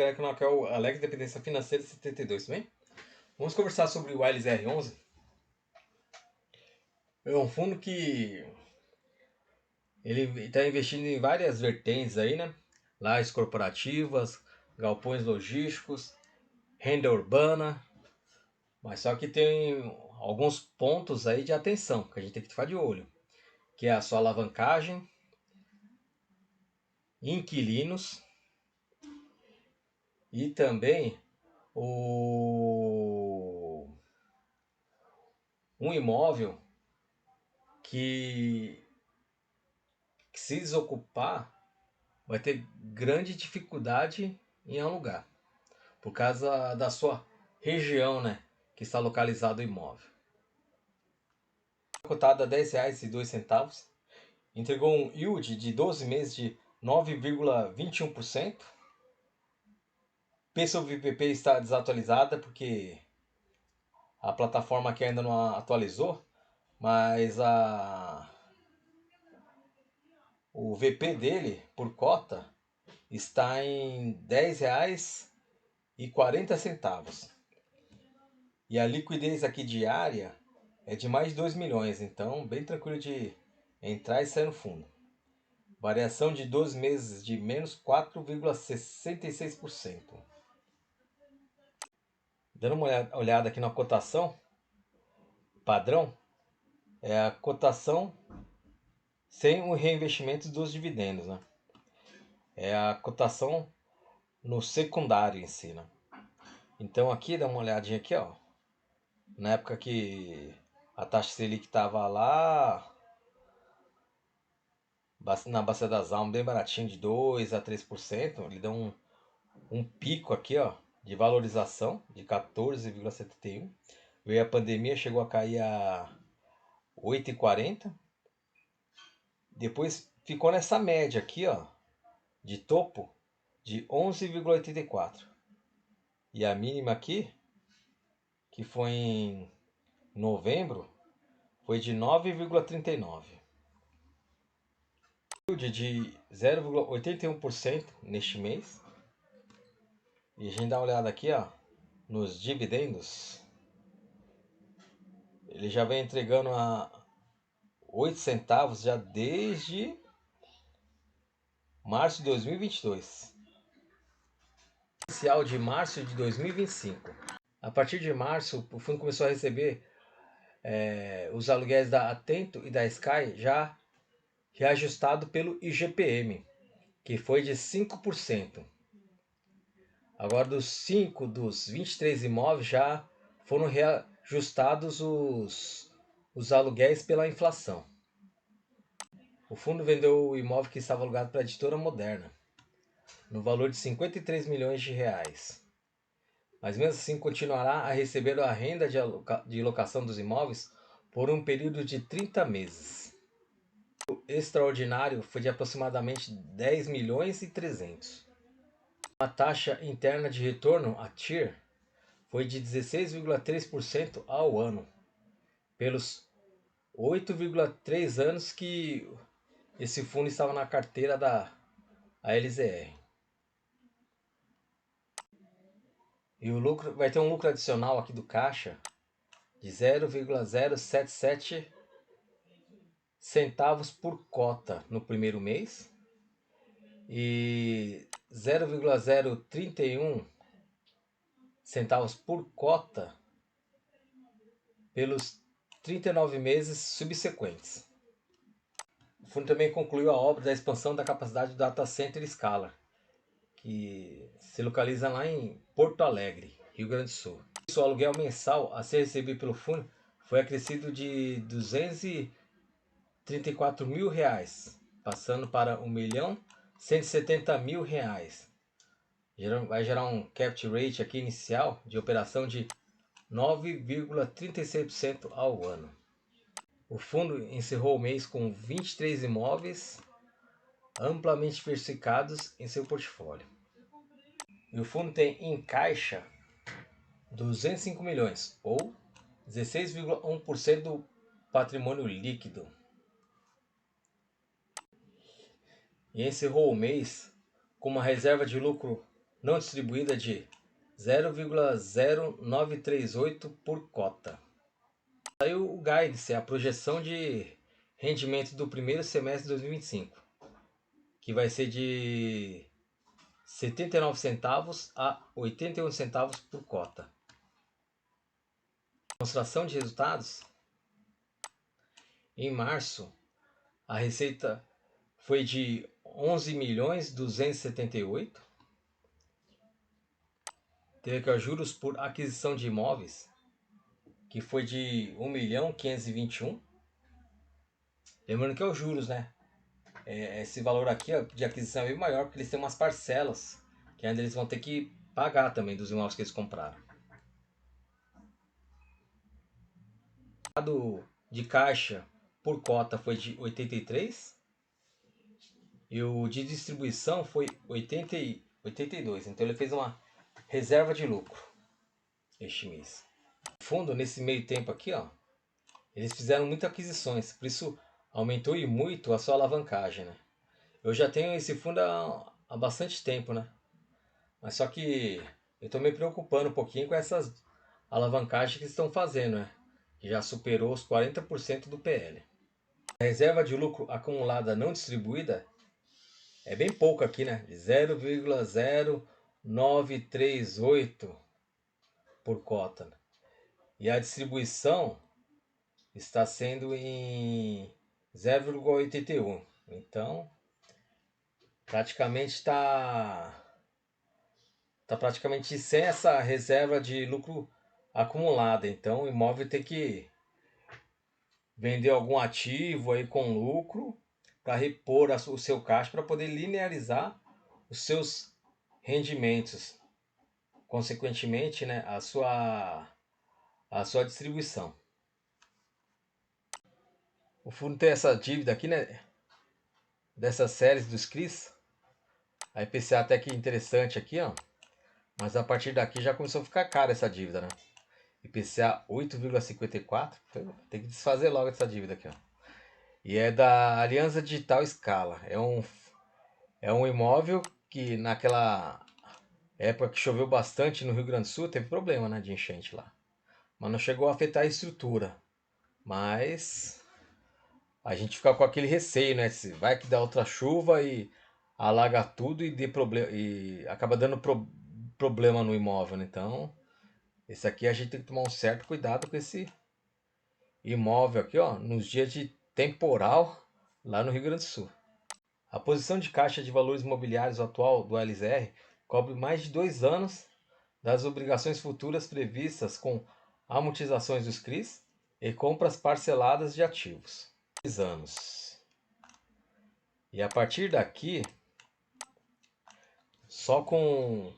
galera que não quer o Alex Dependência Financeira 72, tudo bem? Vamos conversar sobre o Wiles R11. É um fundo que ele está investindo em várias vertentes aí, né? Lajes corporativas, galpões logísticos, renda urbana, mas só que tem alguns pontos aí de atenção que a gente tem que ficar de olho, que é a sua alavancagem, inquilinos e também um imóvel que se desocupar vai ter grande dificuldade em alugar, por causa da sua região, né, que está localizado o imóvel. Cotado a R$10,02, entregou um yield de 12 meses de 9,21%. P sobre VP está desatualizada porque a plataforma aqui ainda não atualizou, mas o VP dele por cota está em R$10,40. E a liquidez aqui diária é de mais de 2 milhões, então bem tranquilo de entrar e sair no fundo. Variação de 12 meses de menos 4,66%. Dando uma olhada aqui na cotação padrão, é a cotação sem o reinvestimento dos dividendos, né? É a cotação no secundário em si, né? Então aqui, dá uma olhadinha aqui, ó. Na época que a taxa Selic estava lá na Bacia das Almas, bem baratinho, de 2 a 3%, ele deu um pico aqui, ó, de valorização de 14,71. Veio a pandemia, chegou a cair a 8,40. Depois ficou nessa média aqui, ó, de topo de 11,84. E a mínima aqui, que foi em novembro, foi de 9,39. Yield de 0,81% neste mês. E a gente dá uma olhada aqui, ó, nos dividendos. Ele já vem entregando a 8 centavos já desde março de 2022. Inicial de março de 2025. A partir de março, o fundo começou a receber os aluguéis da Atento e da Sky já reajustado pelo IGPM, que foi de 5%. Agora, dos 23 imóveis já foram reajustados os aluguéis pela inflação. O fundo vendeu o imóvel que estava alugado para a editora Moderna, no valor de 53 milhões de reais. Mas mesmo assim continuará a receber a renda de locação dos imóveis por um período de 30 meses. O extraordinário foi de aproximadamente 10 milhões e 300. A taxa interna de retorno, a TIR, foi de 16,3% ao ano, pelos 8,3 anos que esse fundo estava na carteira da LZR. E o lucro vai ter um lucro adicional aqui do caixa de 0,077 centavos por cota no primeiro mês e 0,031 centavos por cota pelos 39 meses subsequentes. O fundo também concluiu a obra da expansão da capacidade do Data Center Scala, que se localiza lá em Porto Alegre, Rio Grande do Sul. O aluguel mensal a ser recebido pelo fundo foi acrescido de R$234 mil, passando para R$1.170.000. Vai gerar um capture rate aqui inicial de operação de 9,36% ao ano. O fundo encerrou o mês com 23 imóveis amplamente diversificados em seu portfólio. E o fundo tem em caixa 205 milhões, ou 16,1% do patrimônio líquido. E encerrou o mês com uma reserva de lucro não distribuída de 0,0938 por cota. Saiu o guidance, a projeção de rendimento do primeiro semestre de 2025, que vai ser de 79 centavos a 81 centavos por cota. Demonstração de resultados. Em março, a receita foi de 11.278. Teve aqui os juros por aquisição de imóveis, que foi de 1.521. Lembrando que é os juros, né? Esse valor aqui ó, de aquisição é bem maior, porque eles têm umas parcelas que ainda eles vão ter que pagar também dos imóveis que eles compraram. O dado de caixa por cota foi de 83 e o de distribuição foi 82. Então ele fez uma reserva de lucro este mês. No fundo, nesse meio tempo aqui, ó, eles fizeram muitas aquisições, por isso aumentou e muito a sua alavancagem, né? Eu já tenho esse fundo há bastante tempo, né? Mas só que eu estou me preocupando um pouquinho com essas alavancagens que estão fazendo, né? Que já superou os 40% do PL. A reserva de lucro acumulada não distribuída é bem pouco aqui, né? 0,0938 por cota. E a distribuição está sendo em 0,81. Então, praticamente está praticamente sem essa reserva de lucro acumulada. Então, o imóvel tem que vender algum ativo aí com lucro para repor o seu caixa para poder linearizar os seus rendimentos, consequentemente, né, a sua distribuição. O fundo tem essa dívida aqui, né, dessas séries dos CRIs. A IPCA até que interessante aqui, ó. Mas a partir daqui já começou a ficar cara essa dívida, né? IPCA 8,54. Então tem que desfazer logo essa dívida aqui, ó. E é da Aliança Digital Scala. É um imóvel que naquela época que choveu bastante no Rio Grande do Sul, teve problema, né, de enchente lá. Mas não chegou a afetar a estrutura. Mas a gente fica com aquele receio, né? Se vai que dá outra chuva e alaga tudo e, e acaba dando problema no imóvel, né? Então, esse aqui a gente tem que tomar um certo cuidado com esse imóvel aqui, ó, nos dias de temporal lá no Rio Grande do Sul. A posição de caixa de valores imobiliários atual do LZR cobre mais de 2 anos das obrigações futuras previstas com amortizações dos CRIs e compras parceladas de ativos. 2 anos. E a partir daqui, só com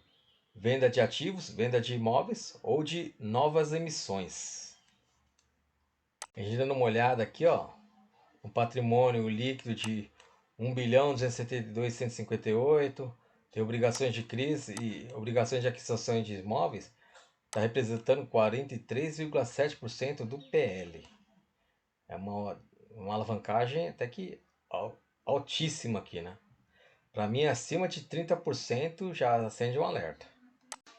venda de ativos, venda de imóveis ou de novas emissões. A gente dando uma olhada aqui, ó, um patrimônio líquido de 1.272.158, tem obrigações de crise e obrigações de aquisição de imóveis, está representando 43,7% do PL. É uma alavancagem até que altíssima aqui, né? Para mim, acima de 30% já acende um alerta.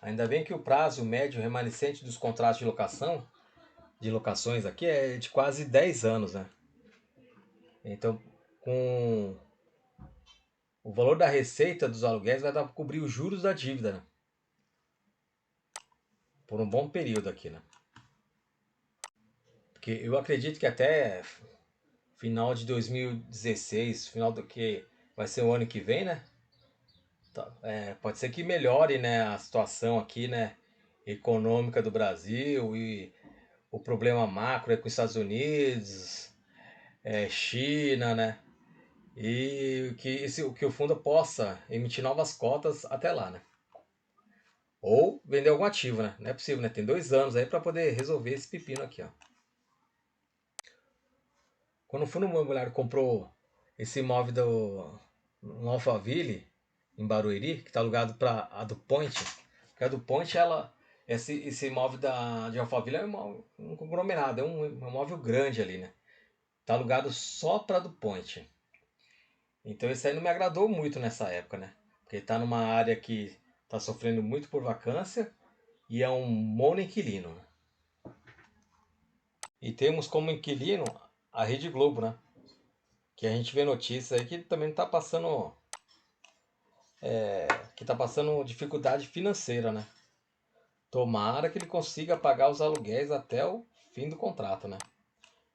Ainda bem que o prazo médio remanescente dos contratos de locações aqui é de quase 10 anos, né? Então, com o valor da receita dos aluguéis vai dar para cobrir os juros da dívida, né? Por um bom período aqui, né? Porque eu acredito que até final de 2016, final do que vai ser o ano que vem, né? Pode ser que melhore, né, a situação aqui, né, econômica do Brasil e o problema macro com os Estados Unidos, China, né? E que o fundo possa emitir novas cotas até lá, né? Ou vender algum ativo, né? Não é possível, né? Tem 2 anos aí para poder resolver esse pepino aqui, ó. Quando o fundo imobiliário comprou esse imóvel no Alphaville, em Barueri, que está alugado para a DuPont, porque a DuPont, esse imóvel de Alphaville é um conglomerado, é um imóvel grande ali, né? Está alugado só para a DuPont. Então isso aí não me agradou muito nessa época, né? Porque está numa área que está sofrendo muito por vacância e é um monoinquilino. E temos como inquilino a Rede Globo, né? Que a gente vê notícias aí que também está passando, que está passando dificuldade financeira, né? Tomara que ele consiga pagar os aluguéis até o fim do contrato, né?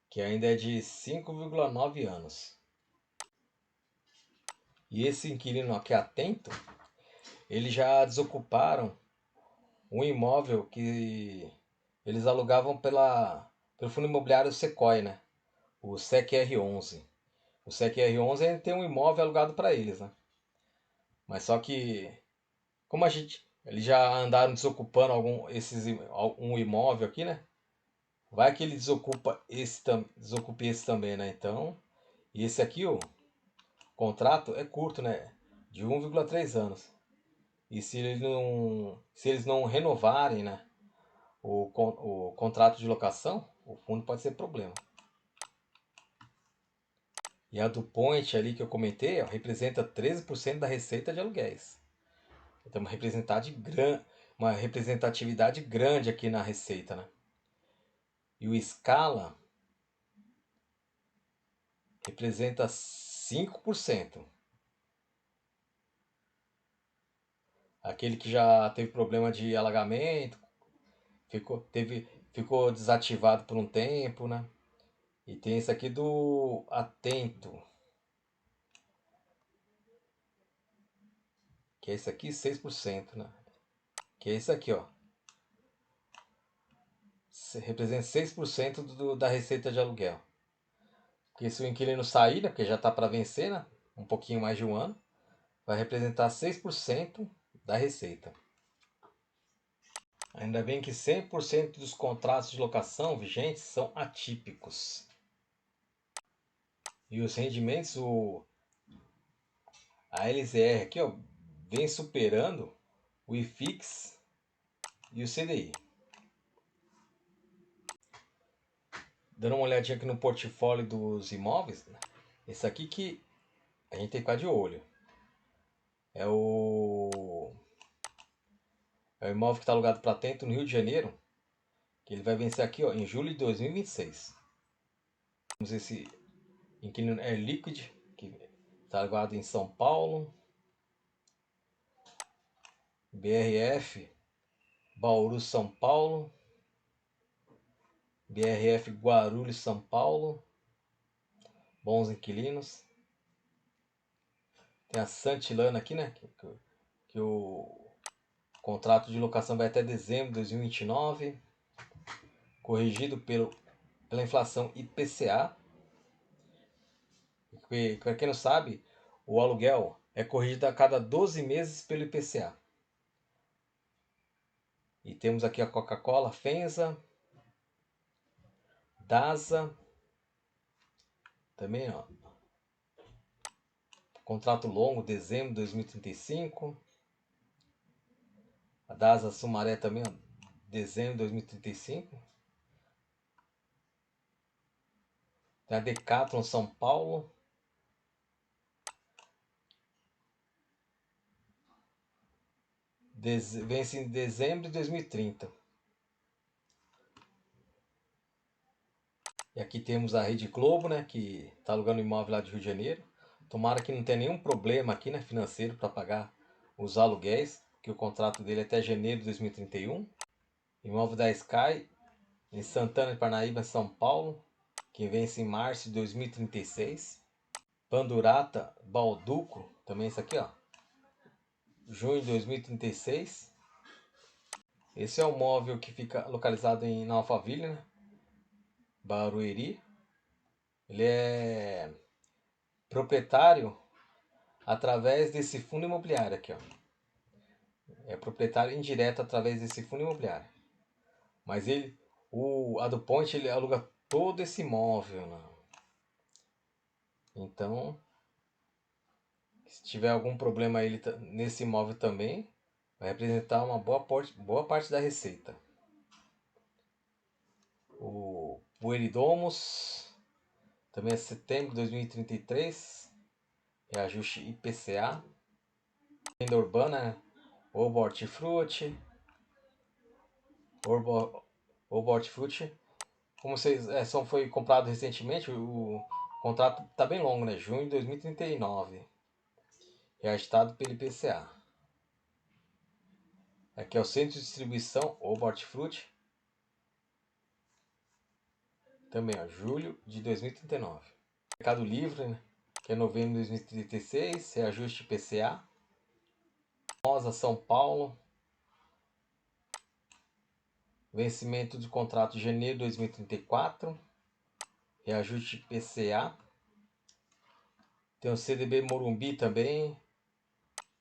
Que ainda é de 5,9 anos. E esse inquilino aqui atento, eles já desocuparam um imóvel que eles alugavam pelo fundo imobiliário Sequoia, né? O SECR11. O SECR11 tem um imóvel alugado para eles, né? Mas só que, como eles já andaram desocupando um imóvel aqui, né? Vai que ele desocupe esse também, né? Então, e esse aqui, o contrato é curto, né? De 1,3 anos. E se eles não renovarem, né, o contrato de locação, o fundo pode ser problema. E a do Point ali que eu comentei, ó, representa 13% da receita de aluguéis. Tem uma representatividade grande aqui na receita, né? E o Scala representa 5%. Aquele que já teve problema de alagamento, ficou desativado por um tempo, né? E tem esse aqui do Atento, que é esse aqui, 6%, né? Que é esse aqui, ó. Representa 6% da receita de aluguel. Porque se o inquilino sair, né, porque já está para vencer, né? Um pouquinho mais de um ano, vai representar 6% da receita. Ainda bem que 100% dos contratos de locação vigentes são atípicos. E os rendimentos, a LZR aqui, ó, vem superando o IFIX e o CDI. Dando uma olhadinha aqui no portfólio dos imóveis, né? Esse aqui que a gente tem que ficar de olho. É o imóvel que está alugado para Atento no Rio de Janeiro, que ele vai vencer aqui, ó, em julho de 2026. Temos esse inquilino Air Liquid, que está alugado em São Paulo. BRF Bauru, São Paulo. BRF Guarulhos, São Paulo. Bons inquilinos. Tem a Santilana aqui, né? Que o contrato de locação vai até dezembro de 2029. Corrigido pela inflação IPCA. Para quem não sabe, o aluguel é corrigido a cada 12 meses pelo IPCA. E temos aqui a Coca-Cola, Fenza, DASA, também, ó, contrato longo, dezembro de 2035. A DASA Sumaré também, ó, dezembro de 2035. Tem a Decathlon São Paulo. Vence em dezembro de 2030. E aqui temos a Rede Globo, né, que está alugando imóvel lá de Rio de Janeiro. Tomara que não tenha nenhum problema aqui, né, financeiro para pagar os aluguéis, que o contrato dele é até janeiro de 2031. Imóvel da Sky, em Santana de Parnaíba, São Paulo, que vence em março de 2036. Pandurata, Balduco, também isso aqui, ó, junho de 2036. Esse é o móvel que fica localizado na Alphaville, né? Barueri. Ele é proprietário através desse fundo imobiliário aqui, ó. É proprietário indireto através desse fundo imobiliário. Mas a do Point, ele aluga todo esse imóvel, né? Então, se tiver algum problema nesse imóvel também, vai representar uma boa parte da receita. O Pueridomos, também é setembro de 2033, reajuste IPCA. Renda urbana, Ovo Hortifruti. Ovo Hortifruti. Como vocês foi comprado recentemente, o contrato está bem longo, né? Junho de 2039. Reagitado pelo IPCA. Aqui é o centro de distribuição Ovo Hortifruti. Também, ó, julho de 2039. Mercado Livre, né? Que é novembro de 2036. Reajuste IPCA. Famosa São Paulo. Vencimento de contrato de janeiro de 2034. Reajuste IPCA. Tem o CDB Morumbi também.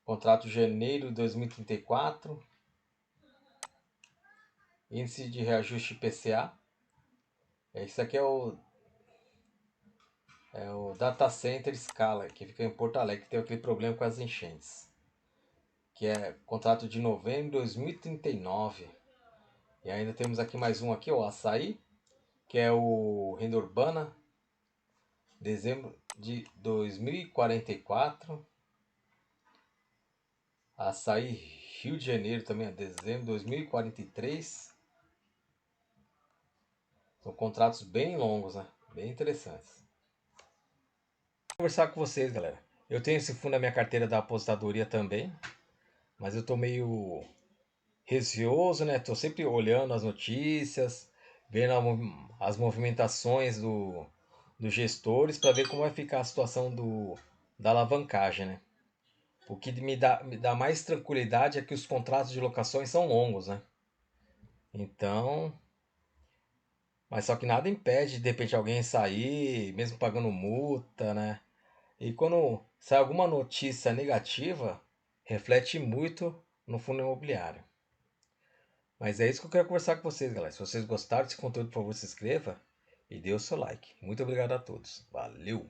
Contrato de janeiro de 2034. Índice de reajuste IPCA. Isso aqui é o Data Center Scala, que fica em Porto Alegre, que tem aquele problema com as enchentes. Que é contrato de novembro de 2039. E ainda temos aqui mais um aqui, o Açaí, que é o Renda Urbana, dezembro de 2044. Açaí Rio de Janeiro também, dezembro de 2043. São contratos bem longos, né? Bem interessantes. Vou conversar com vocês, galera. Eu tenho esse fundo na minha carteira da aposentadoria também, mas eu tô meio receoso, né? Tô sempre olhando as notícias, vendo as movimentações dos gestores para ver como vai ficar a situação da alavancagem, né? O que me dá mais tranquilidade é que os contratos de locações são longos, né? Então, mas só que nada impede de repente alguém sair, mesmo pagando multa, né? E quando sai alguma notícia negativa, reflete muito no fundo imobiliário. Mas é isso que eu quero conversar com vocês, galera. Se vocês gostaram desse conteúdo, por favor, se inscreva e dê o seu like. Muito obrigado a todos. Valeu!